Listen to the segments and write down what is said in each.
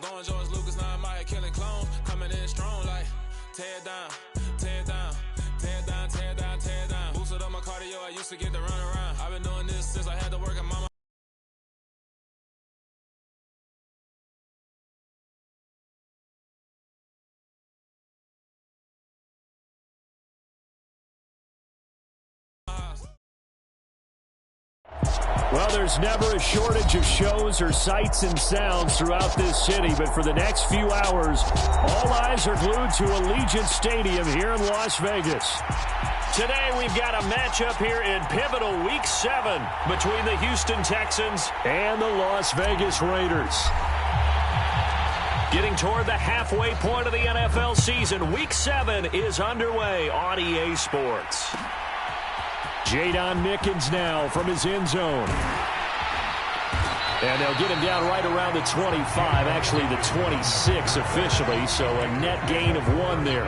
going George Lucas, now I'm out killing clones. Coming in strong like tear down, tear down, tear down, tear down, tear down. Boosted up my cardio, I used to get to run around. I've been doing this since I had to work at mama. Well, there's never a shortage of shows or sights and sounds throughout this city, but for the next few hours, all eyes are glued to Allegiant Stadium here in Las Vegas. Today, we've got a matchup here in pivotal Week 7 between the Houston Texans and the Las Vegas Raiders. Getting toward the halfway point of the NFL season, Week 7 is underway on EA Sports. Jadon Mickens now from his end zone. And they'll get him down right around the 25, actually the 26 officially, so a net gain of 1 there.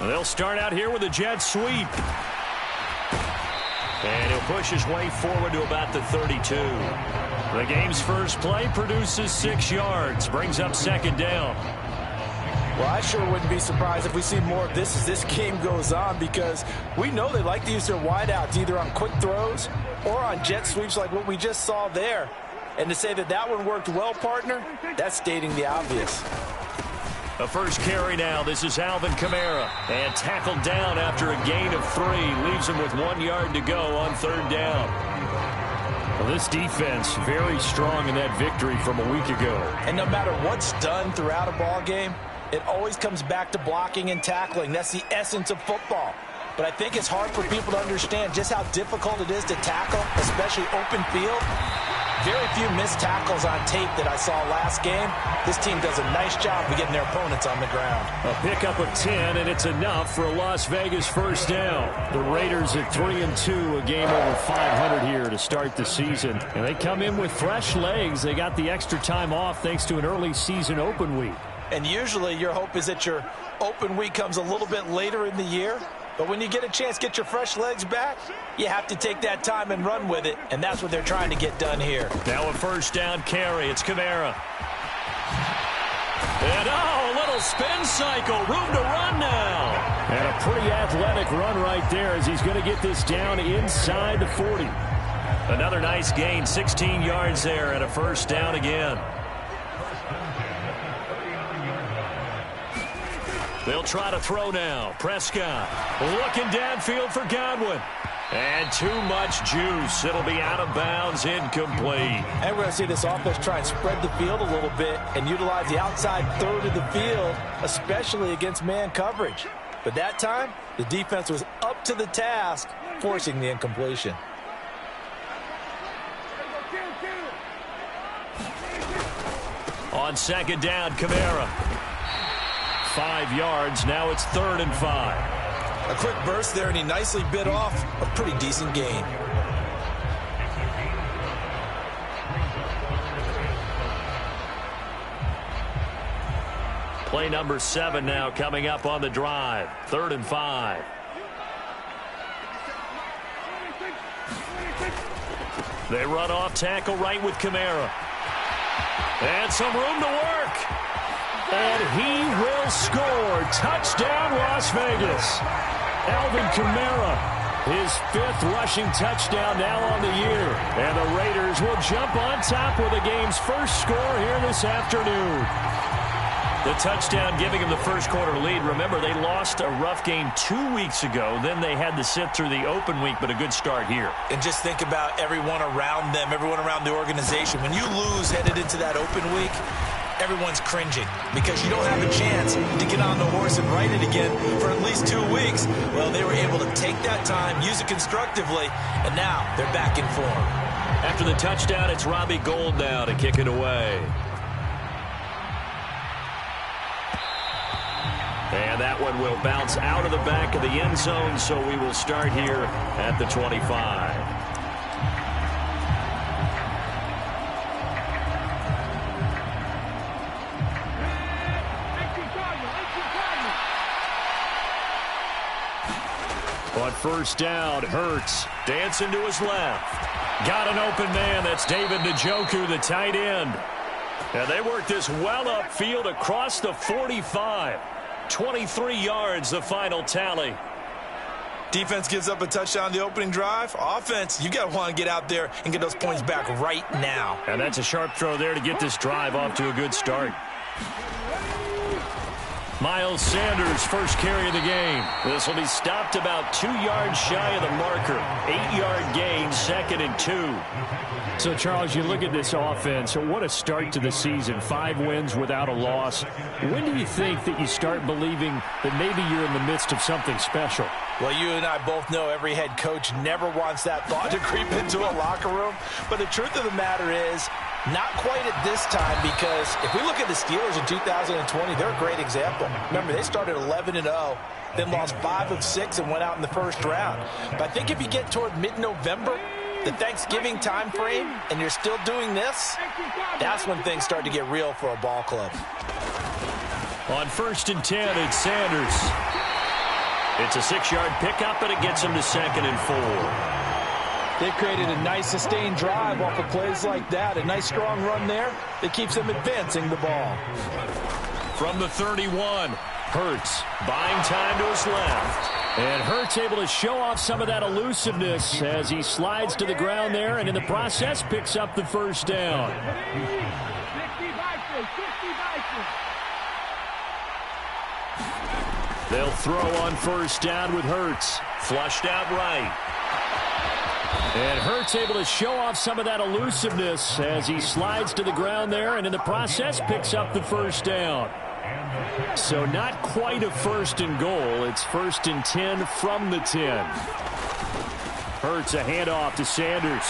And they'll start out here with a jet sweep. And he'll push his way forward to about the 32. The game's first play produces 6 yards, brings up second down. Well, I sure wouldn't be surprised if we see more of this as this game goes on, because we know they like to use their wideouts either on quick throws or on jet sweeps like what we just saw there. And to say that that one worked well, partner, that's stating the obvious. The first carry now. This is Alvin Kamara. And tackled down after a gain of 3. Leaves him with 1 yard to go on third down. Well, this defense very strong in that victory from a week ago. And no matter what's done throughout a ball game, it always comes back to blocking and tackling. That's the essence of football. But I think it's hard for people to understand just how difficult it is to tackle, especially open field. Very few missed tackles on tape that I saw last game. This team does a nice job of getting their opponents on the ground. A pickup of 10, and it's enough for a Las Vegas first down. The Raiders at 3-2, a game over 500 here to start the season. And they come in with fresh legs. They got the extra time off thanks to an early season open week. And usually your hope is that your open week comes a little bit later in the year. But when you get a chance to get your fresh legs back, you have to take that time and run with it. And that's what they're trying to get done here. Now a first down carry. It's Kamara. And a little spin cycle. Room to run now. And a pretty athletic run right there as he's going to get this down inside the 40. Another nice gain. 16 yards there and a first down again. They'll try to throw now. Prescott looking downfield for Godwin. And too much juice. It'll be out of bounds, incomplete. And we're going to see this offense try and spread the field a little bit and utilize the outside third of the field, especially against man coverage. But that time, the defense was up to the task, forcing the incompletion. On second down, Kamara. 5 yards. Now it's 3rd and 5. A quick burst there, and he nicely bit off a pretty decent gain. Play number 7 now coming up on the drive. 3rd and 5. They run off tackle right with Kamara. And some room to work. And he will score. Touchdown, Las Vegas. Alvin Kamara, his 5th rushing touchdown now on the year. And the Raiders will jump on top with the game's first score here this afternoon. The touchdown giving him the first quarter lead. Remember, they lost a rough game 2 weeks ago. Then they had to sit through the open week, but a good start here. And just think about everyone around them, everyone around the organization. When you lose headed into that open week, everyone's cringing because you don't have a chance to get on the horse and ride it again for at least 2 weeks. Well, they were able to take that time, use it constructively, and now they're back in form. After the touchdown, it's Robbie Gould now to kick it away. And that one will bounce out of the back of the end zone, so we will start here at the 25. On first down, Hurts dancing to his left. Got an open man. That's David Njoku, the tight end. And they work this well upfield across the 45. 23 yards, the final tally. Defense gives up a touchdown on the opening drive. Offense, you got to want to get out there and get those points back right now. And that's a sharp throw there to get this drive off to a good start. Miles Sanders, first carry of the game. This will be stopped about 2 yards shy of the marker. 8-yard gain, 2nd and 2. So, Charles, you look at this offense, what a start to the season. 5 wins without a loss. When do you think that you start believing that maybe you're in the midst of something special? Well, you and I both know every head coach never wants that thought to creep into a locker room. But the truth of the matter is, not quite at this time, because if we look at the Steelers in 2020, they're a great example. Remember, they started 11-0, then lost 5 of 6 and went out in the first round. But I think if you get toward mid-November, the Thanksgiving time frame, and you're still doing this, that's when things start to get real for a ball club. On 1st and 10, it's Sanders. It's a 6-yard pickup, and it gets him to 2nd and 4. They've created a nice sustained drive off of plays like that. A nice strong run there that keeps them advancing the ball. From the 31, Hurts buying time to his left. And Hurts able to show off some of that elusiveness as he slides to the ground there, and in the process picks up the first down. They'll throw on first down with Hurts. Flushed out right. And Hurts able to show off some of that elusiveness as he slides to the ground there, and in the process picks up the first down. So not quite a 1st and goal. It's 1st and 10 from the 10. Hurts a handoff to Sanders.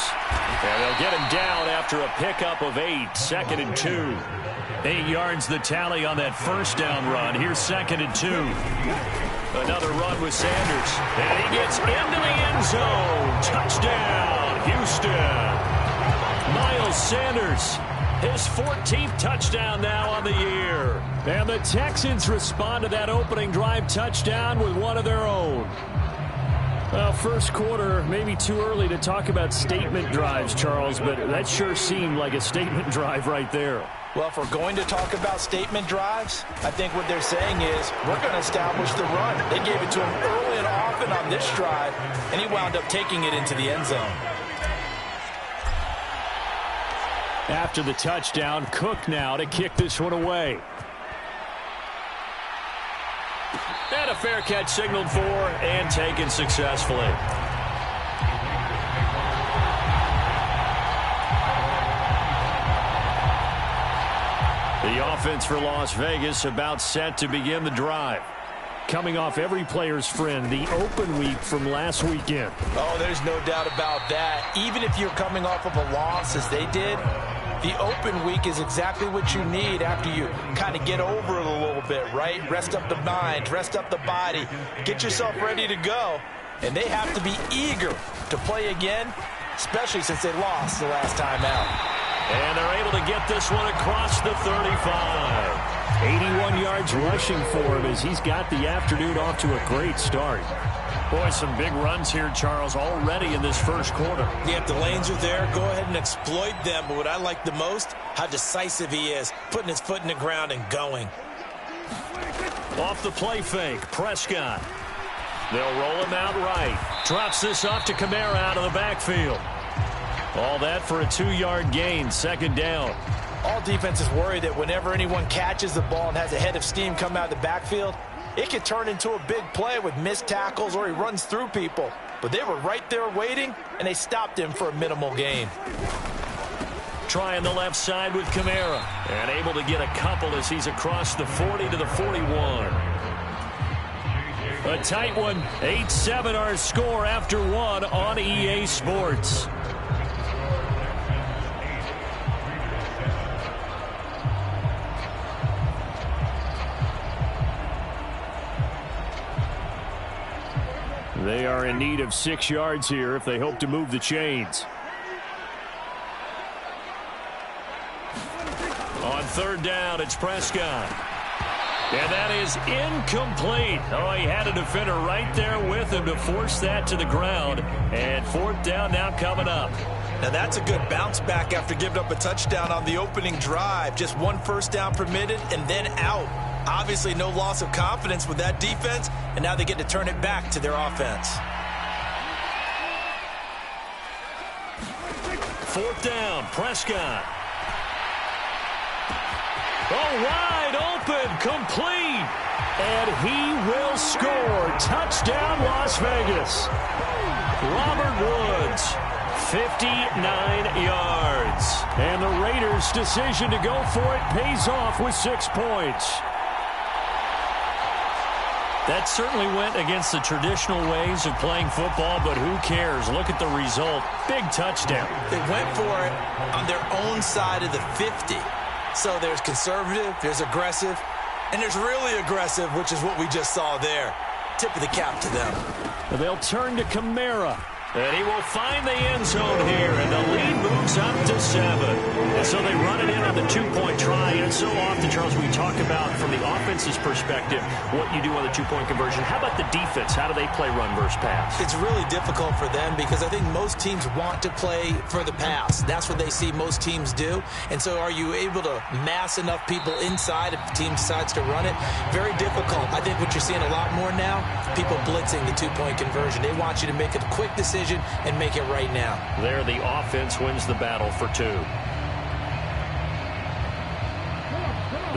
And they'll get him down after a pickup of 8. 2nd and 2. 8 yards the tally on that first down run. Here's 2nd and 2. Another run with Sanders. And he gets into the end zone. Touchdown, Houston. Miles Sanders, his 14th touchdown now on the year. And the Texans respond to that opening drive touchdown with one of their own. Well, first quarter, maybe too early to talk about statement drives, Charles, but that sure seemed like a statement drive right there. Well, if we're going to talk about statement drives, I think what they're saying is we're going to establish the run. They gave it to him early and often on this drive, and he wound up taking it into the end zone. After the touchdown, Cook now to kick this one away. And a fair catch signaled for and taken successfully. The offense for Las Vegas about set to begin the drive. Coming off every player's friend, the open week from last weekend. Oh, there's no doubt about that. Even if you're coming off of a loss as they did, the open week is exactly what you need after you kind of get over it a little bit, right? Rest up the mind, rest up the body, get yourself ready to go. And they have to be eager to play again, especially since they lost the last time out. And they're able to get this one across the 35. 81 yards rushing for him as he's got the afternoon off to a great start. Boy, some big runs here, Charles, already in this first quarter. Yeah, if the lanes are there, go ahead and exploit them. But what I like the most, how decisive he is, putting his foot in the ground and going. Off the play fake, Prescott. They'll roll him out right. Drops this off to Kamara out of the backfield. All that for a 2-yard gain, 2nd down. All defenses worry that whenever anyone catches the ball and has a head of steam come out of the backfield, it could turn into a big play with missed tackles or he runs through people. But they were right there waiting, and they stopped him for a minimal gain. Trying the left side with Kamara. And able to get a couple as he's across the 40 to the 41. A tight one. 8-7 our score after one on EA Sports. They are in need of 6 yards here if they hope to move the chains. On 3rd down, it's Prescott. And that is incomplete. Oh, he had a defender right there with him to force that to the ground. And fourth down now coming up. Now that's a good bounce back after giving up a touchdown on the opening drive. Just one first down permitted and then out. Obviously no loss of confidence with that defense, and now they get to turn it back to their offense. Fourth down, Prescott. Oh, wide open, complete. And he will score. Touchdown, Las Vegas. Robert Woods, 59 yards. And the Raiders' decision to go for it pays off with 6 points. That certainly went against the traditional ways of playing football, but who cares? Look at the result. Big touchdown. They went for it on their own side of the 50. So there's conservative, there's aggressive, and there's really aggressive, which is what we just saw there. Tip of the cap to them. They'll turn to Kamara. And he will find the end zone here, and the lead moves up to 7. And so they run it in on the 2-point try. And so often, Charles, we talk about, from the offense's perspective, what you do on the 2-point conversion. How about the defense? How do they play run versus pass? It's really difficult for them because I think most teams want to play for the pass. That's what they see most teams do. And so are you able to mass enough people inside if the team decides to run it? Very difficult. I think what you're seeing a lot more now, people blitzing the 2-point conversion. They want you to make a quick decision and make it right now. There, the offense wins the battle for 2.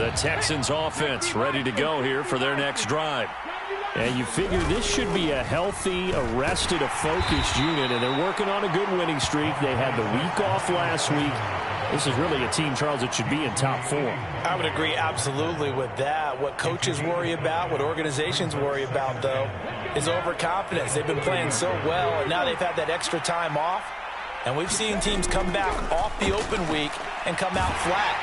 The Texans offense ready to go here for their next drive. And you figure this should be a healthy, arrested, a focused unit, and they're working on a good winning streak. They had the week off last week. This is really a team, Charles, that should be in top form. I would agree absolutely with that. What coaches worry about, what organizations worry about, though, is overconfidence. They've been playing so well, and now they've had that extra time off. And we've seen teams come back off the open week and come out flat.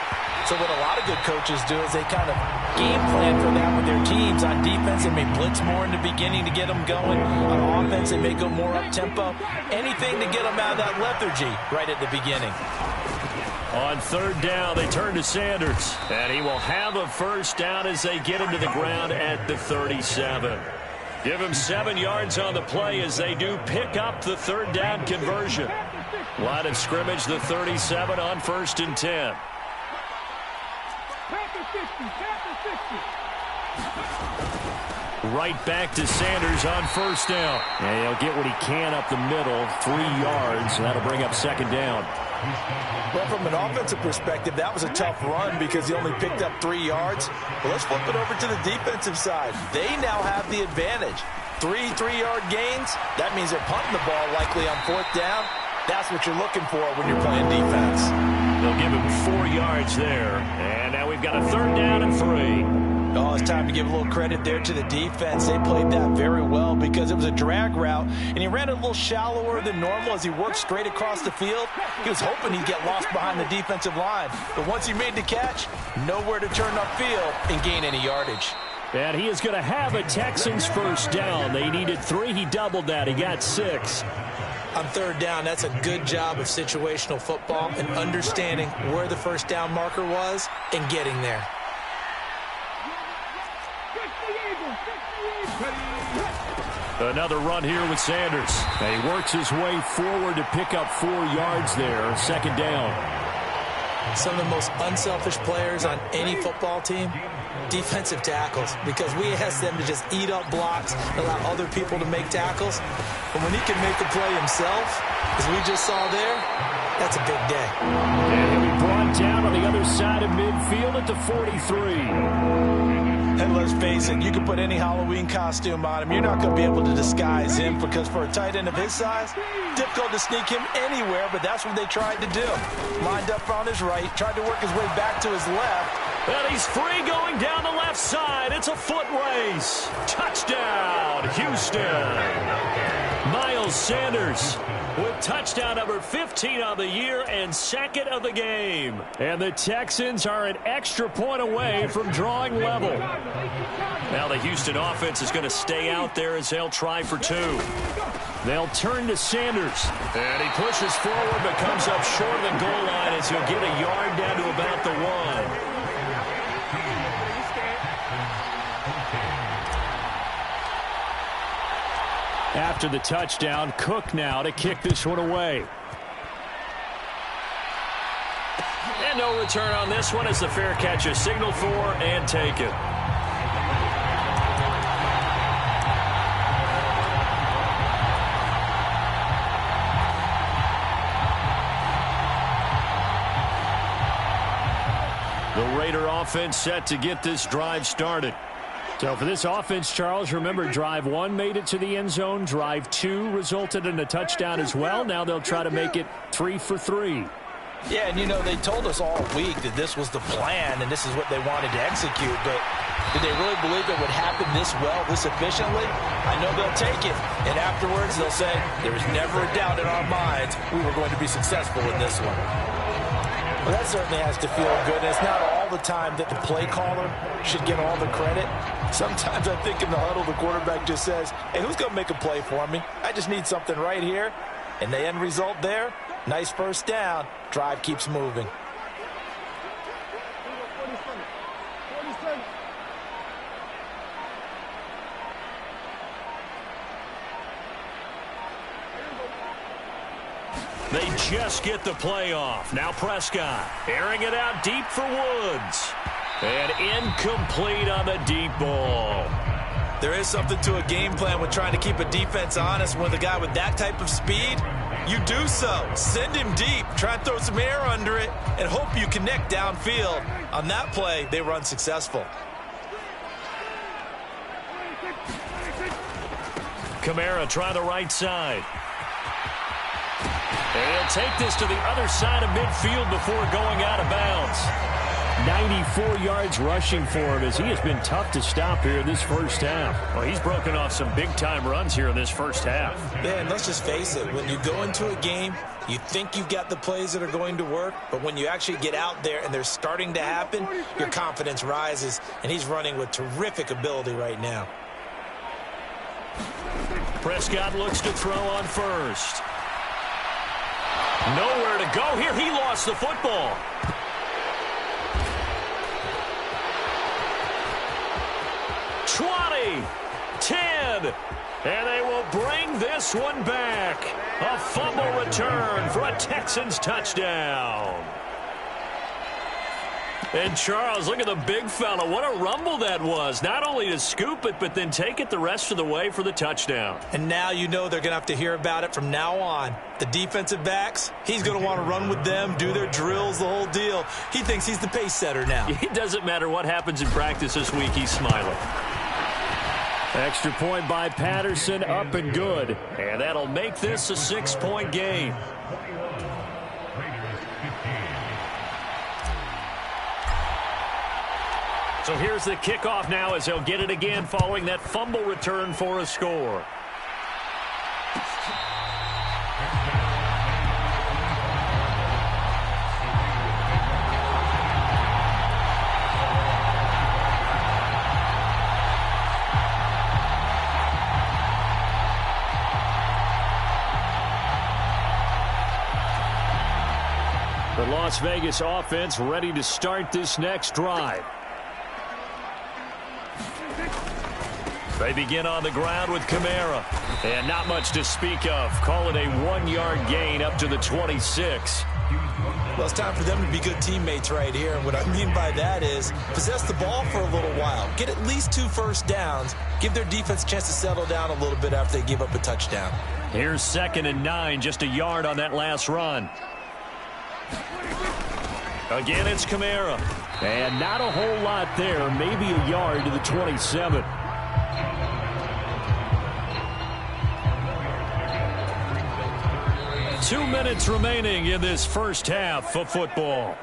So what a lot of good coaches do is they kind of game plan for that with their teams. On defense, they may blitz more in the beginning to get them going. On offense, they may go more up-tempo. Anything to get them out of that lethargy right at the beginning. On third down, they turn to Sanders. And he will have a first down as they get him to the ground at the 37. Give him 7 yards on the play as they do pick up the third down conversion. Line of scrimmage, the 37 on 1st and 10. Right back to Sanders on first down. And he'll get what he can up the middle, 3 yards. That'll bring up 2nd down. Well, from an offensive perspective, that was a tough run because he only picked up 3 yards. Well, let's flip it over to the defensive side. They now have the advantage. 3 3-yard gains. That means they're punting the ball likely on 4th down. That's what you're looking for when you're playing defense. They'll give him 4 yards there. And now we've got a 3rd down and 3. Oh, it's time to give a little credit there to the defense. They played that very well because it was a drag route, and he ran it a little shallower than normal as he worked straight across the field. He was hoping he'd get lost behind the defensive line, but once he made the catch, nowhere to turn upfield and gain any yardage. And he is going to have a Texans first down. They needed 3. He doubled that. He got 6. On 3rd down, that's a good job of situational football and understanding where the first down marker was and getting there. Another run here with Sanders. And he works his way forward to pick up 4 yards there. 2nd down. Some of the most unselfish players on any football team, defensive tackles, because we ask them to just eat up blocks, allow other people to make tackles. But when he can make the play himself, as we just saw there, that's a big day. And he'll be brought down on the other side of midfield at the 43. And let's face it, you can put any Halloween costume on him. You're not going to be able to disguise him because for a tight end of his size, difficult to sneak him anywhere, but that's what they tried to do. Lined up on his right, tried to work his way back to his left. And he's free going down the left side. It's a foot race. Touchdown, Houston. Miles Sanders with touchdown number 15 on the year and 2nd of the game. And the Texans are an extra point away from drawing level. Now the Houston offense is going to stay out there as they'll try for 2. They'll turn to Sanders. And he pushes forward but comes up short of the goal line as he'll get a yard down to about the 1. After the touchdown, Cook now to kick this one away. And no return on this one as the fair catch is signaled for and taken. The Raider offense set to get this drive started. So for this offense, Charles, remember, drive 1 made it to the end zone. Drive 2 resulted in a touchdown as well. Now they'll try to make it 3 for 3. Yeah, and, you know, they told us all week that this was the plan and this is what they wanted to execute. But did they really believe it would happen this well, this efficiently? I know they'll take it. And afterwards, they'll say, there was never a doubt in our minds we were going to be successful in this one. Well, that certainly has to feel good. And it's not all the time that the play caller should get all the credit. Sometimes I think in the huddle, the quarterback just says, hey, who's going to make a play for me? I just need something right here. And the end result there, nice first down. Drive keeps moving. They just get the play off. Now Prescott airing it out deep for Woods. And incomplete on the deep ball. There is something to a game plan with trying to keep a defense honest. With a guy with that type of speed, you do so. Send him deep. Try and throw some air under it and hope you connect downfield. On that play, they were unsuccessful. Kamara try the right side. And he'll take this to the other side of midfield before going out of bounds. 94 yards rushing for him as he has been tough to stop here in this first half. Well, he's broken off some big-time runs here in this first half. Yeah, and let's just face it. When you go into a game, you think you've got the plays that are going to work, but when you actually get out there and they're starting to happen, your confidence rises, and he's running with terrific ability right now. Prescott looks to throw on first. Nowhere to go here. He lost the football. $20, 10, and they will bring this one back. A fumble return for a Texans touchdown. And Charles, look at the big fella. What a rumble that was. Not only to scoop it, but then take it the rest of the way for the touchdown. And now you know they're going to have to hear about it from now on. The defensive backs, he's going to want to run with them, do their drills, the whole deal. He thinks he's the pace setter now. It doesn't matter what happens in practice this week. He's smiling. Extra point by Patterson, up and good. And that'll make this a 6-point game. So here's the kickoff now as they'll get it again following that fumble return for a score. The Las Vegas offense ready to start this next drive. They begin on the ground with Kamara. And not much to speak of. Call it a 1-yard gain up to the 26. Well, it's time for them to be good teammates right here. And what I mean by that is possess the ball for a little while. Get at least 2 first downs. Give their defense a chance to settle down a little bit after they give up a touchdown. Here's 2nd and 9, just a yard on that last run. Again, it's Kamara. And not a whole lot there. Maybe a yard to the 27. Two minutes remaining in this first half of football.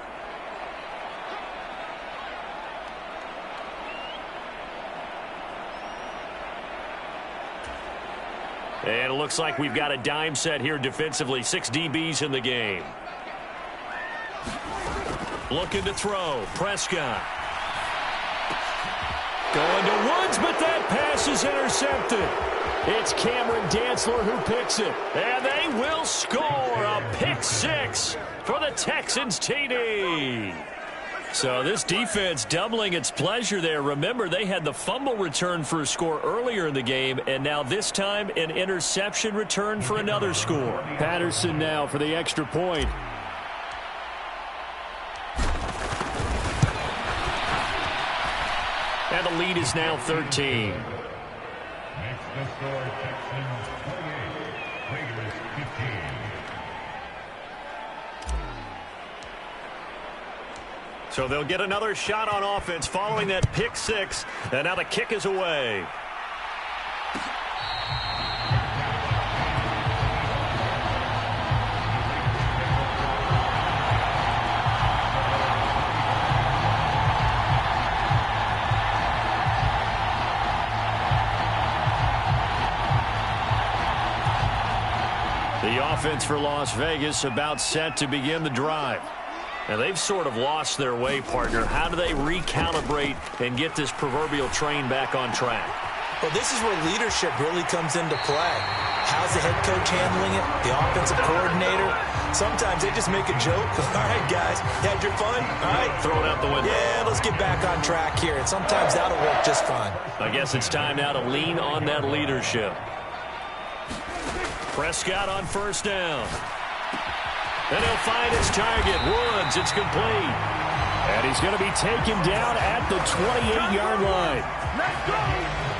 And it looks like we've got a dime set here defensively. 6 DBs in the game. Looking to throw. Prescott. Going to Woods, but that pass is intercepted. It's Cameron Dantzler who picks it. And they will score a pick 6 for the Texans TD. So this defense doubling its pleasure there. Remember, they had the fumble return for a score earlier in the game, and now this time an interception return for another score. Patterson now for the extra point. And the lead is now 13. Next to score, Texans 28, Raiders 15. So they'll get another shot on offense following that pick six, and now the kick is away. The offense for Las Vegas about set to begin the drive. And they've sort of lost their way, partner. How do they recalibrate and get this proverbial train back on track? Well, this is where leadership really comes into play. How's the head coach handling it? The offensive coordinator? Sometimes they just make a joke. All right, guys, you had your fun? All right. Throw it out the window. Yeah, let's get back on track here. And sometimes that'll work just fine. I guess it's time now to lean on that leadership. Prescott on first down. And he'll find his target. Woods, it's complete. And he's going to be taken down at the 28-yard line.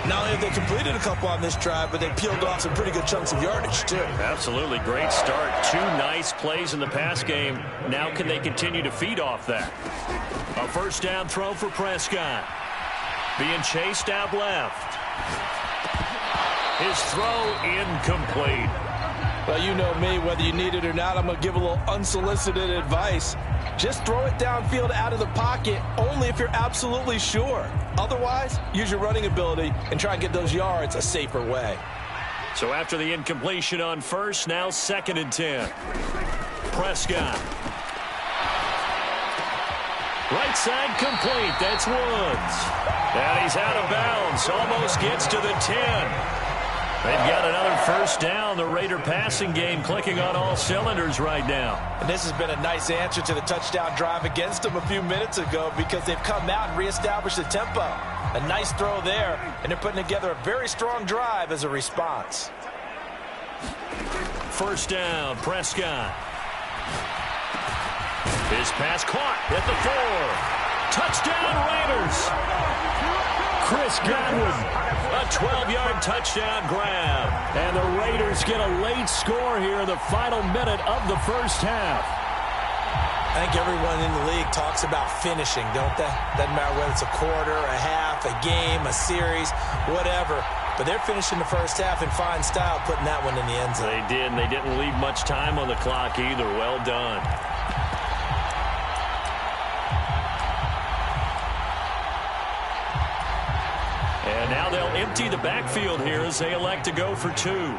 Not only have they completed a couple on this drive, but they peeled off some pretty good chunks of yardage, too. Absolutely. Great start. Two nice plays in the pass game. Now can they continue to feed off that? A first down throw for Prescott. Being chased out left. His throw incomplete. Well, you know me, whether you need it or not, I'm going to give a little unsolicited advice. Just throw it downfield out of the pocket, only if you're absolutely sure. Otherwise, use your running ability and try and get those yards a safer way. So after the incompletion on first, now 2nd and 10. Prescott. Right side complete. That's Woods. And he's out of bounds. Almost gets to the 10. They've got another first down. The Raider passing game clicking on all cylinders right now. And this has been a nice answer to the touchdown drive against them a few minutes ago because they've come out and reestablished the tempo. A nice throw there, and they're putting together a very strong drive as a response. First down, Prescott. His pass caught at the 4. Touchdown, Raiders. Chris Godwin. A 12-yard touchdown grab. And the Raiders get a late score here in the final minute of the first half. I think everyone in the league talks about finishing, don't they? Doesn't matter whether it's a quarter, a half, a game, a series, whatever. But they're finishing the first half in fine style, putting that one in the end zone. They did, and they didn't leave much time on the clock either. Well done. And now they'll empty the backfield here as they elect to go for 2.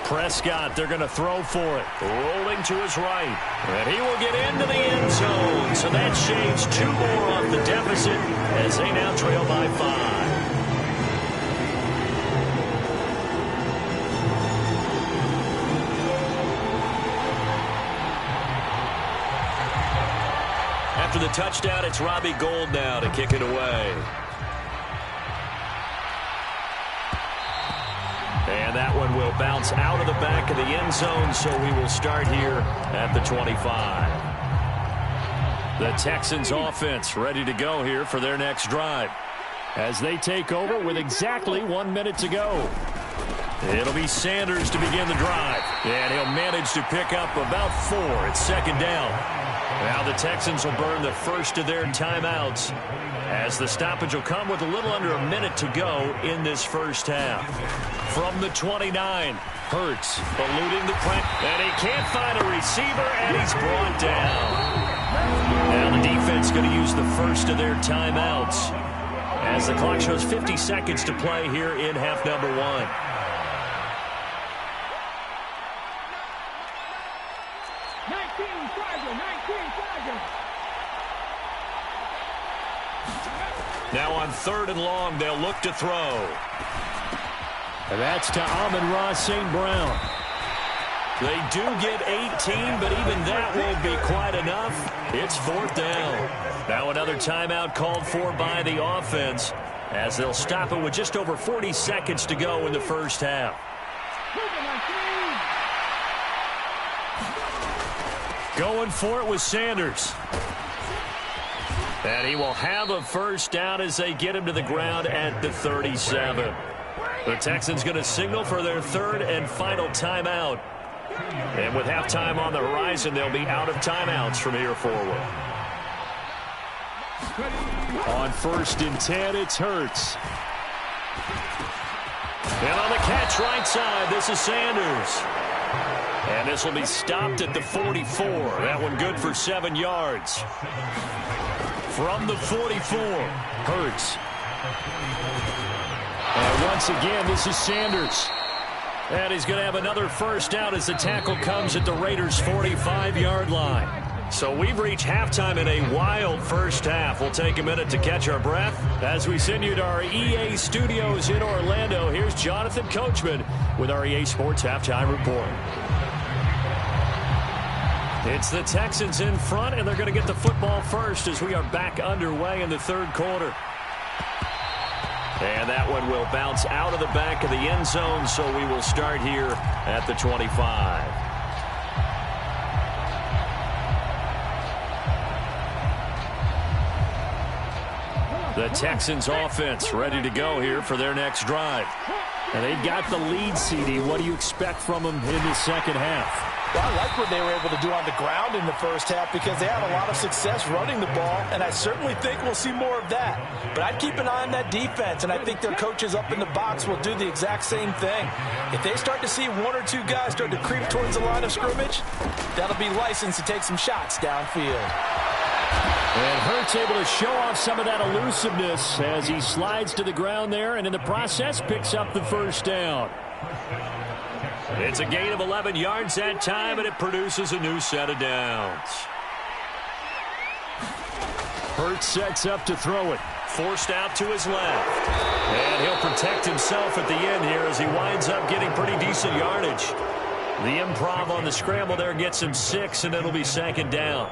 Prescott, they're going to throw for it. Rolling to his right. And he will get into the end zone. So that shaves 2 more off the deficit as they now trail by 5. After the touchdown, it's Robbie Gould now to kick it away. And that one will bounce out of the back of the end zone, so we will start here at the 25. The Texans offense ready to go here for their next drive as they take over with exactly 1 minute to go. It'll be Sanders to begin the drive, and he'll manage to pick up about 4. It's 2nd down. Now the Texans will burn the first of their timeouts as the stoppage will come with a little under a minute to go in this first half. From the 29, Hurts eluding the pressure, and he can't find a receiver, and he's brought down. Now the defense going to use the first of their timeouts as the clock shows 50 seconds to play here in half number 1. Now on 3rd and long, they'll look to throw. And that's to Amon-Ra St. Brown. They do get 18, but even that won't be quite enough. It's 4th down. Now another timeout called for by the offense, as they'll stop it with just over 40 seconds to go in the first half. Going for it with Sanders. And he will have a first down as they get him to the ground at the 37. The Texans going to signal for their 3rd and final timeout. And with halftime on the horizon, they'll be out of timeouts from here forward. On 1st and 10, it's Hurts. And on the catch right side, this is Sanders. And this will be stopped at the 44. That one good for 7 yards. From the 44, Hurts. And once again, this is Sanders. And he's going to have another first down as the tackle comes at the Raiders' 45-yard line. So we've reached halftime in a wild first half. We'll take a minute to catch our breath as we send you to our EA studios in Orlando. Here's Jonathan Coachman with our EA Sports Halftime Report. It's the Texans in front, and they're going to get the football first as we are back underway in the 3rd quarter. And that one will bounce out of the back of the end zone, so we will start here at the 25. The Texans offense ready to go here for their next drive. And they've got the lead, CD. What do you expect from them in the second half? Well, I like what they were able to do on the ground in the first half because they had a lot of success running the ball, and I certainly think we'll see more of that. But I'd keep an eye on that defense, and I think their coaches up in the box will do the exact same thing. If they start to see 1 or 2 guys start to creep towards the line of scrimmage, that'll be licensed to take some shots downfield. And Hurts able to show off some of that elusiveness as he slides to the ground there, and in the process picks up the first down. It's a gain of 11 yards that time, and it produces a new set of downs. Hurts sets up to throw it. Forced out to his left. And he'll protect himself at the end here as he winds up getting pretty decent yardage. The improv on the scramble there gets him 6, and it'll be 2nd down.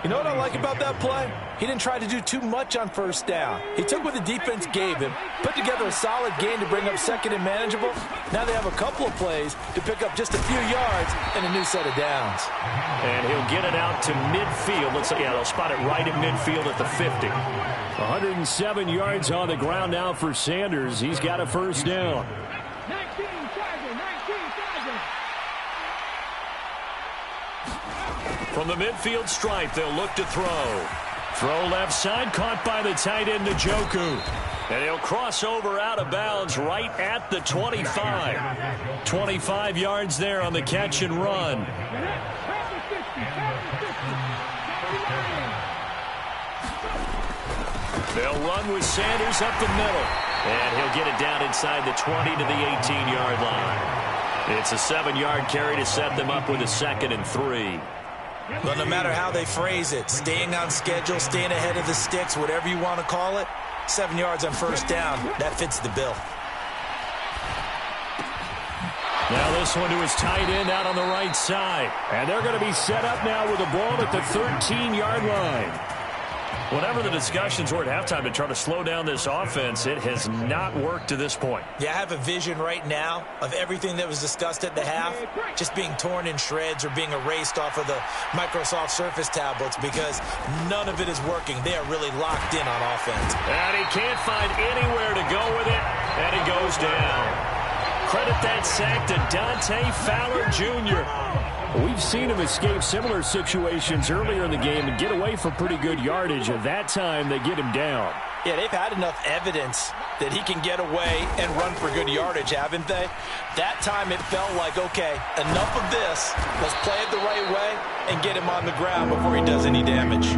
You know what I like about that play? He didn't try to do too much on first down. He took what the defense gave him, put together a solid gain to bring up 2nd and manageable. Now they have a couple of plays to pick up just a few yards and a new set of downs. And he'll get it out to midfield. Let's see, yeah, they'll spot it right at midfield at the 50. 107 yards on the ground now for Sanders. He's got a first down. From the midfield stripe, they'll look to throw. Throw left side, caught by the tight end, Njoku. And he'll cross over out of bounds right at the 25. 25 yards there on the catch and run. They'll run with Sanders up the middle. And he'll get it down inside the 20 to the 18-yard line. It's a 7-yard carry to set them up with a 2nd and 3. But no matter how they phrase it, staying on schedule, staying ahead of the sticks, whatever you want to call it, 7 yards on first down, that fits the bill. Now this one to his tight end out on the right side. And they're going to be set up now with the ball at the 13-yard line. Whatever the discussions were at halftime to try to slow down this offense, it has not worked to this point. Yeah, I have a vision right now of everything that was discussed at the half just being torn in shreds or being erased off of the Microsoft Surface tablets because none of it is working. They are really locked in on offense. And he can't find anywhere to go with it, and he goes down. Credit that sack to Dante Fowler Jr. We've seen him escape similar situations earlier in the game and get away for pretty good yardage. At that time, they get him down. Yeah, they've had enough evidence that he can get away and run for good yardage, haven't they? That time it felt like, okay, enough of this. Let's play it the right way and get him on the ground before he does any damage.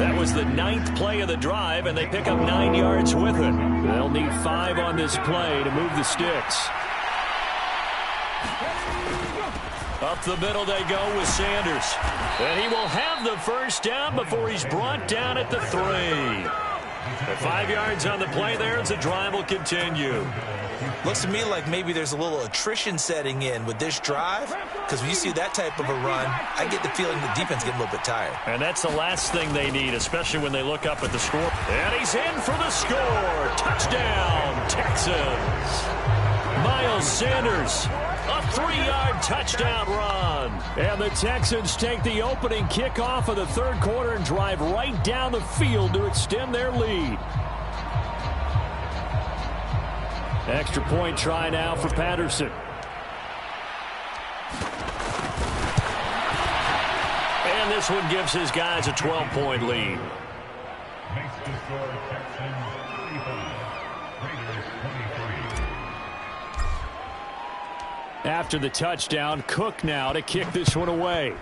That was the 9th play of the drive, and they pick up 9 yards with it. They'll need 5 on this play to move the sticks. Up the middle they go with Sanders. And he will have the first down before he's brought down at the 3. 5 yards on the play there as the drive will continue. Looks to me like maybe there's a little attrition setting in with this drive, because when you see that type of a run, I get the feeling the defense getting a little bit tired. And that's the last thing they need, especially when they look up at the score. And he's in for the score. Touchdown, Texans. Miles Sanders, a 3-yard touchdown run. And the Texans take the opening kickoff of the third quarter and drive right down the field to extend their lead. Extra point try now for Patterson. And this one gives his guys a 12-point lead. Makes the score Texans 35, Raiders 23. After the touchdown, Cook now to kick this one away.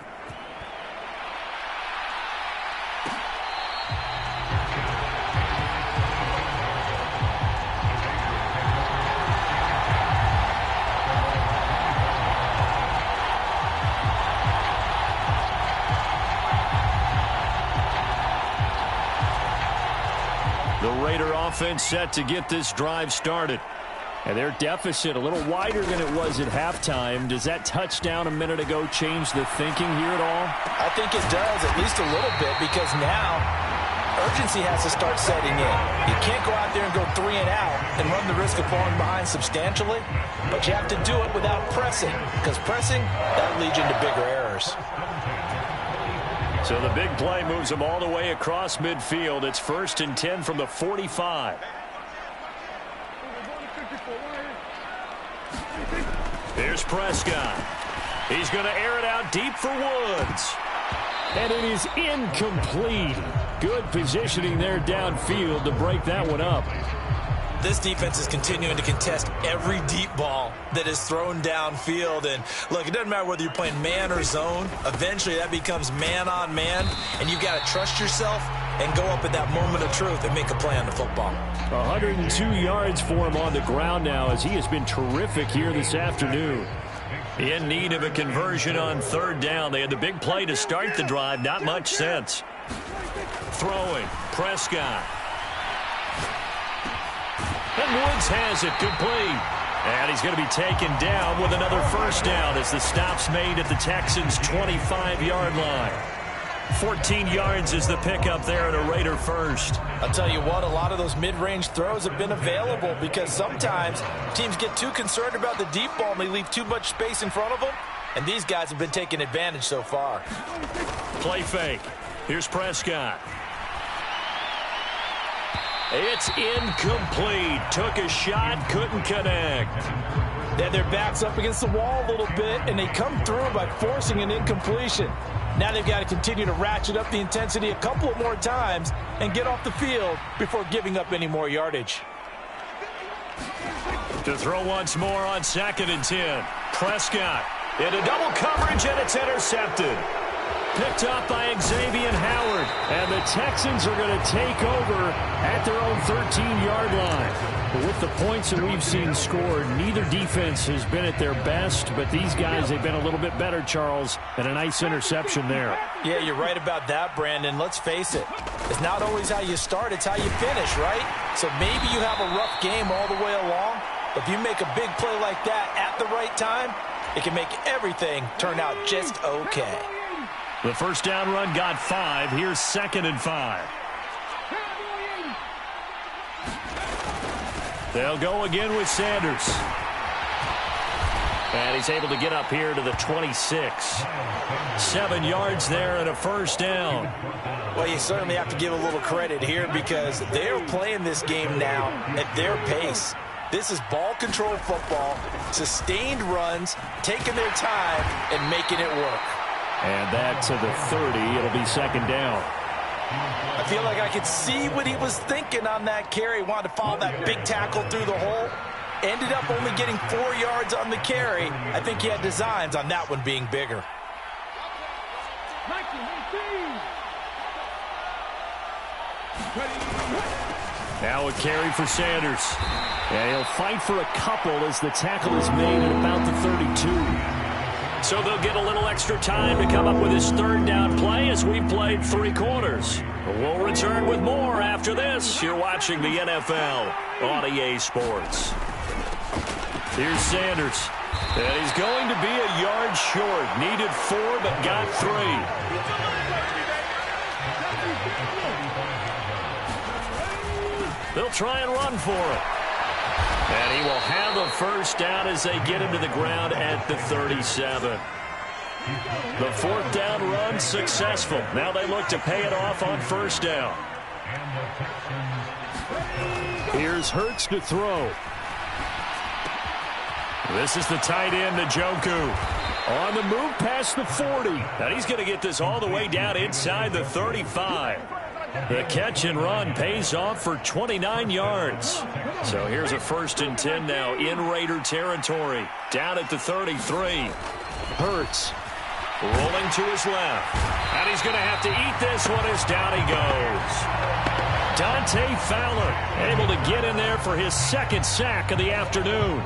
The Raider offense set to get this drive started. And their deficit a little wider than it was at halftime. Does that touchdown a minute ago change the thinking here at all? I think it does, at least a little bit, because now urgency has to start setting in. You can't go out there and go 3 and out and run the risk of falling behind substantially, but you have to do it without pressing, because pressing, that leads you into bigger errors. So the big play moves them all the way across midfield. It's 1st and 10 from the 45. Here's Prescott. He's going to air it out deep for Woods. And it is incomplete. Good positioning there downfield to break that one up. This defense is continuing to contest every deep ball that is thrown downfield. And look, it doesn't matter whether you're playing man or zone. Eventually that becomes man on man, and you've got to trust yourself and go up at that moment of truth and make a play on the football. 102 yards for him on the ground now, as he has been terrific here this afternoon. In need of a conversion on 3rd down. They had the big play to start the drive. Not much sense. Throwing. Prescott. And Woods has it complete. And he's going to be taken down with another 1st down as the stop's made at the Texans' 25-yard line. 14 yards is the pickup there at a Raider 1st. I'll tell you what, a lot of those mid-range throws have been available because sometimes teams get too concerned about the deep ball and they leave too much space in front of them. And these guys have been taking advantage so far. Play fake. Here's Prescott. It's incomplete. Took a shot, couldn't connect. Then their back's up against the wall a little bit, and they come through by forcing an incompletion. Now they've got to continue to ratchet up the intensity a couple of more times and get off the field before giving up any more yardage. To throw once more on 2nd and 10. Prescott into double coverage, and it's intercepted. Picked up by Xavier Howard. And the Texans are going to take over at their own 13-yard line. But with the points that we've seen scored, neither defense has been at their best, but these guys have been a little bit better, Charles, and a nice interception there. Yeah, you're right about that, Brandon. Let's face it. It's not always how you start, it's how you finish, right? So maybe you have a rough game all the way along, but if you make a big play like that at the right time, it can make everything turn out just okay. The 1st down run got 5. Here's 2nd and 5. They'll go again with Sanders. And he's able to get up here to the 26. 7 yards there and a 1st down. Well, you certainly have to give a little credit here because they're playing this game now at their pace. This is ball control football, sustained runs, taking their time and making it work. And that to the 30. It'll be 2nd down. I feel like I could see what he was thinking on that carry. Wanted to follow that big tackle through the hole. Ended up only getting 4 yards on the carry. I think he had designs on that one being bigger. Now a carry for Sanders. And he'll fight for a couple as the tackle is made at about the 32. So they'll get a little extra time to come up with his third down play as we've played 3 quarters. We'll return with more after this. You're watching the NFL on EA Sports. Here's Sanders. And he's going to be a yard short. Needed 4, but got 3. They'll try and run for it. And he will have a first down as they get him to the ground at the 37. The 4th down run successful. Now they look to pay it off on first down. Here's Hurts to throw. This is the tight end, Njoku. On the move past the 40. And he's going to get this all the way down inside the 35. The catch and run pays off for 29 yards. So here's a 1st and 10 now in Raider territory. Down at the 33. Hurts rolling to his left. And he's going to have to eat this one as down he goes. Dante Fowler able to get in there for his 2nd sack of the afternoon.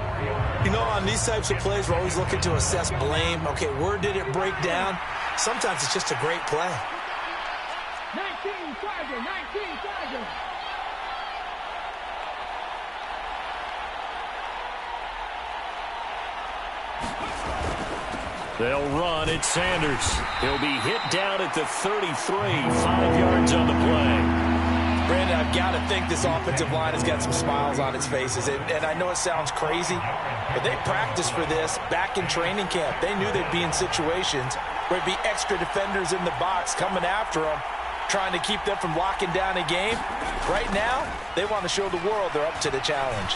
You know, on these types of plays, we're always looking to assess blame. Okay, where did it break down? Sometimes it's just a great play. 19 Tigers. They'll run at Sanders. He'll be hit down at the 33, 5 yards on the play. Brandon, I've got to think this offensive line has got some smiles on its faces. And I know it sounds crazy, but they practiced for this back in training camp. They knew they'd be in situations where there'd be extra defenders in the box coming after them, trying to keep them from locking down a game. Right now, they want to show the world they're up to the challenge.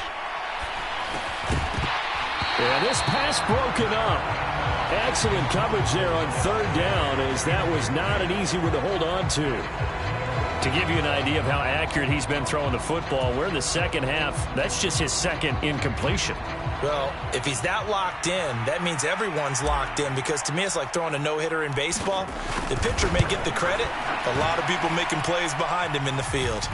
Yeah, this pass broken up. Excellent coverage there on 3rd down, as that was not an easy one to hold on to. To give you an idea of how accurate he's been throwing the football, we're in the 2nd half. That's just his 2nd incompletion. Well, if he's that locked in, that means everyone's locked in, because to me it's like throwing a no-hitter in baseball. The pitcher may get the credit. A lot of people making plays behind him in the field.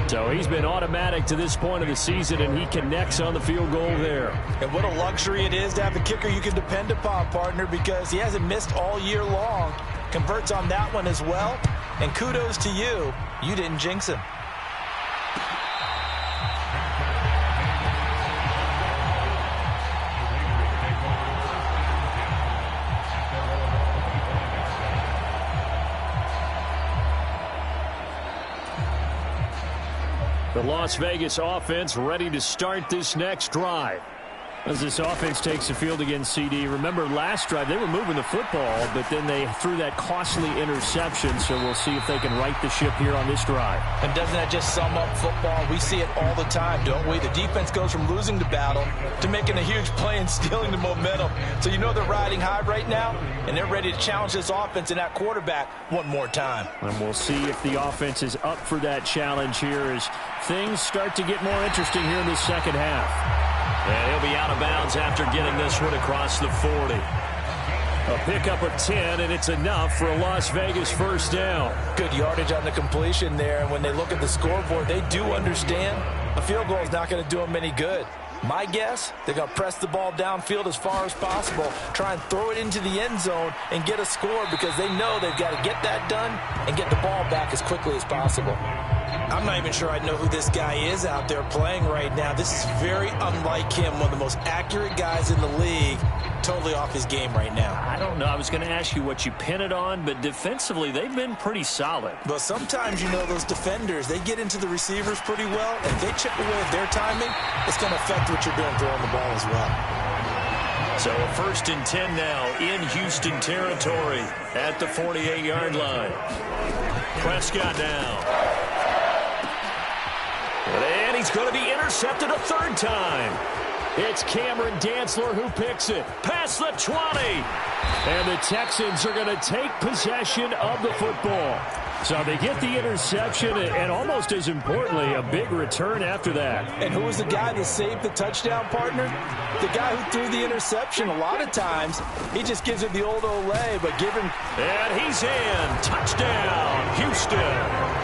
So he's been automatic to this point of the season, and he connects on the field goal there. And what a luxury it is to have a kicker you can depend upon, partner, because he hasn't missed all year long. Converts on that one as well. And kudos to you. You didn't jinx him. The Las Vegas offense ready to start this next drive. As this offense takes the field against CD. Remember, last drive, they were moving the football, but then they threw that costly interception, so we'll see if they can right the ship here on this drive. And doesn't that just sum up football? We see it all the time, don't we? The defense goes from losing the battle to making a huge play and stealing the momentum. So you know they're riding high right now, and they're ready to challenge this offense and that quarterback one more time. And we'll see if the offense is up for that challenge here as things start to get more interesting here in the 2nd half. And he'll be out of bounds after getting this one across the 40. A pickup of 10, and it's enough for a Las Vegas 1st down. Good yardage on the completion there, and when they look at the scoreboard, they do understand a field goal is not going to do them any good. My guess, they're going to press the ball downfield as far as possible, try and throw it into the end zone and get a score, because they know they've got to get that done and get the ball back as quickly as possible. I'm not even sure I know who this guy is out there playing right now. This is very unlike him, one of the most accurate guys in the league. Totally off his game right now. I don't know. I was going to ask you what you pin it on, but defensively, they've been pretty solid. But sometimes, you know, those defenders, they get into the receivers pretty well. If they chip away at their timing, it's going to affect what you're doing throwing the ball as well. So a 1st and 10 now in Houston territory at the 48-yard line. Prescott now. And he's going to be intercepted a 3rd time. It's Cameron Dantzler who picks it. Past the 20. And the Texans are going to take possession of the football. So they get the interception, and almost as importantly, a big return after that. And who was the guy that saved the touchdown, partner? The guy who threw the interception. A lot of times, he just gives it the old Olay, but give him... And he's in. Touchdown, Houston.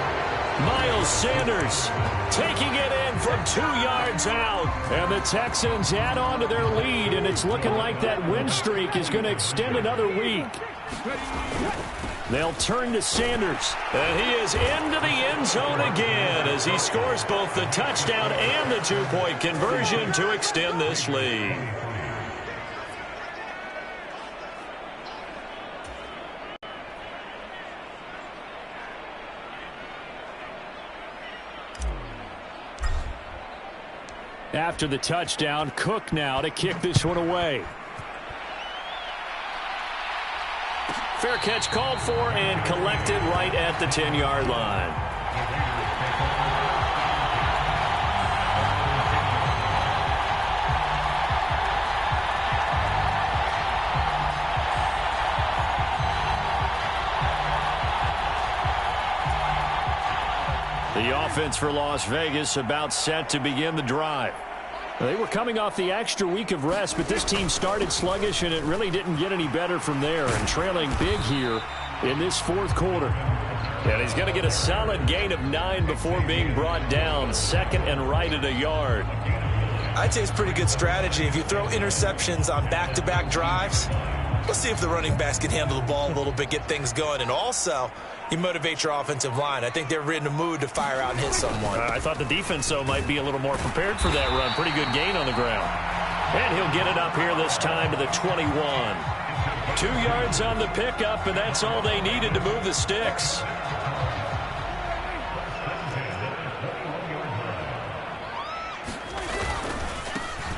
Miles Miles Sanders taking it in from 2 yards out. And the Texans add on to their lead, and it's looking like that win streak is going to extend another week. They'll turn to Sanders, and he is into the end zone again as he scores both the touchdown and the two-point conversion to extend this lead. After the touchdown, Cook now to kick this one away. Fair catch called for and collected right at the 10-yard line. The offense for Las Vegas about set to begin the drive. They were coming off the extra week of rest, but this team started sluggish, and it really didn't get any better from there, and trailing big here in this fourth quarter. And he's going to get a solid gain of 9 before being brought down, second and right at a yard. I'd say it's pretty good strategy. If you throw interceptions on back-to-back drives, let's see if the running backs can handle the ball a little bit, get things going, and also you motivate your offensive line. I think they're in the mood to fire out and hit someone. I thought the defense, though, might be a little more prepared for that run. Pretty good gain on the ground. And he'll get it up here this time to the 21. 2 yards on the pickup, and that's all they needed to move the sticks.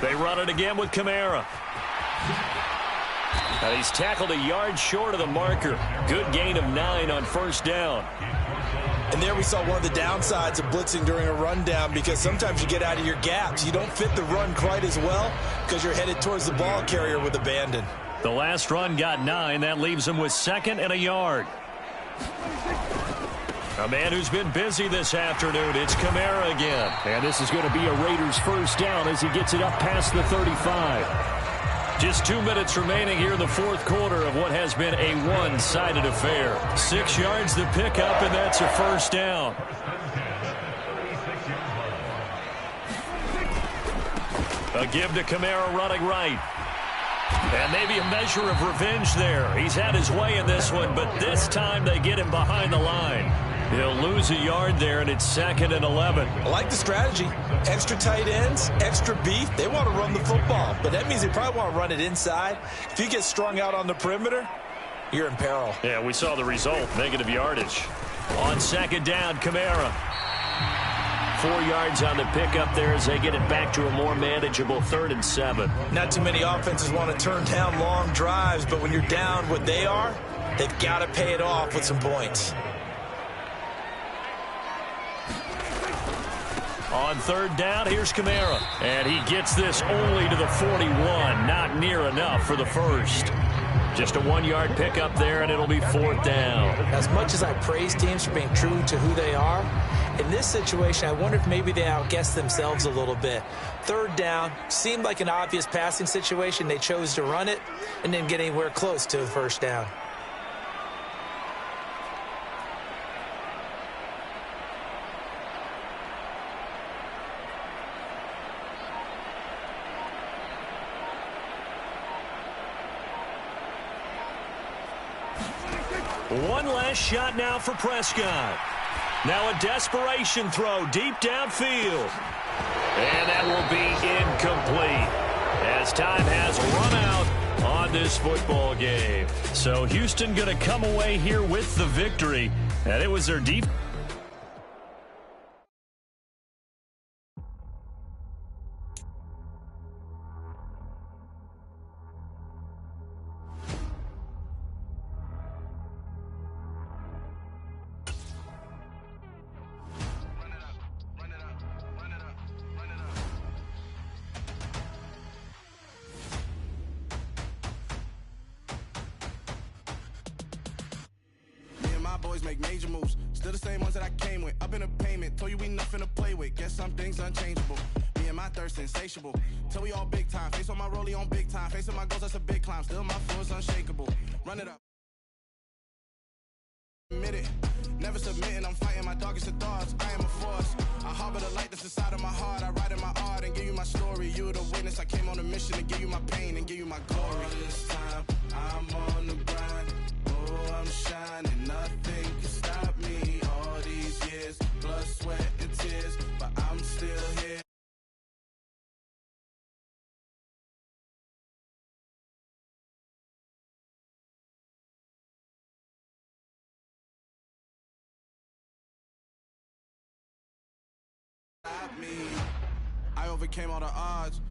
They run it again with Kamara. He's tackled a yard short of the marker. Good gain of 9 on first down. And there we saw one of the downsides of blitzing during a rundown, because sometimes you get out of your gaps. You don't fit the run quite as well because you're headed towards the ball carrier with abandon. The last run got 9. That leaves him with 2nd and a yard. A man who's been busy this afternoon. It's Kamara again. And this is going to be a Raiders first down as he gets it up past the 35. Just 2 minutes remaining here in the fourth quarter of what has been a one-sided affair. 6 yards to pick up, and that's a first down. A give to Kamara running right. And maybe a measure of revenge there. He's had his way in this one, but this time they get him behind the line. He'll lose a yard there, and it's 2nd and 11. I like the strategy. Extra tight ends, extra beef. They want to run the football, but that means they probably want to run it inside. If you get strung out on the perimeter, you're in peril. Yeah, we saw the result, negative yardage. On 2nd down, Kamara. 4 yards on the pickup there as they get it back to a more manageable 3rd and 7. Not too many offenses want to turn down long drives, but when you're down what they are, they've got to pay it off with some points. On 3rd down, here's Kamara. And he gets this only to the 41. Not near enough for the first. Just a 1-yard pickup there, and it'll be 4th down. As much as I praise teams for being true to who they are, in this situation, I wonder if maybe they outguessed themselves a little bit. 3rd down, seemed like an obvious passing situation. They chose to run it and didn't get anywhere close to the first down. One last shot now for Prescott. Now a desperation throw deep downfield. And that will be incomplete as time has run out on this football game. So Houston going to come away here with the victory. And it was their defense. Boys make major moves, still the same ones that I came with. Up in a payment, told you we nothing to play with. Guess some things unchangeable. Me and my thirst insatiable. Till we all big time. Face on my rollie on big time. Face on my goals, that's a big climb. Still my flow is unshakable. Run it up. Admit it. Never submitting, I'm fighting my darkest of thoughts. I am a force. I harbor the light that's inside of my heart. I write in my art and give you my story. You the witness. I came on a mission to give you my pain and give you my glory. All this time, I'm on the grind. Oh, I'm shining. Nothing can stop me. All these years, blood, sweat, and tears, but I'm still here. Me. I overcame all the odds.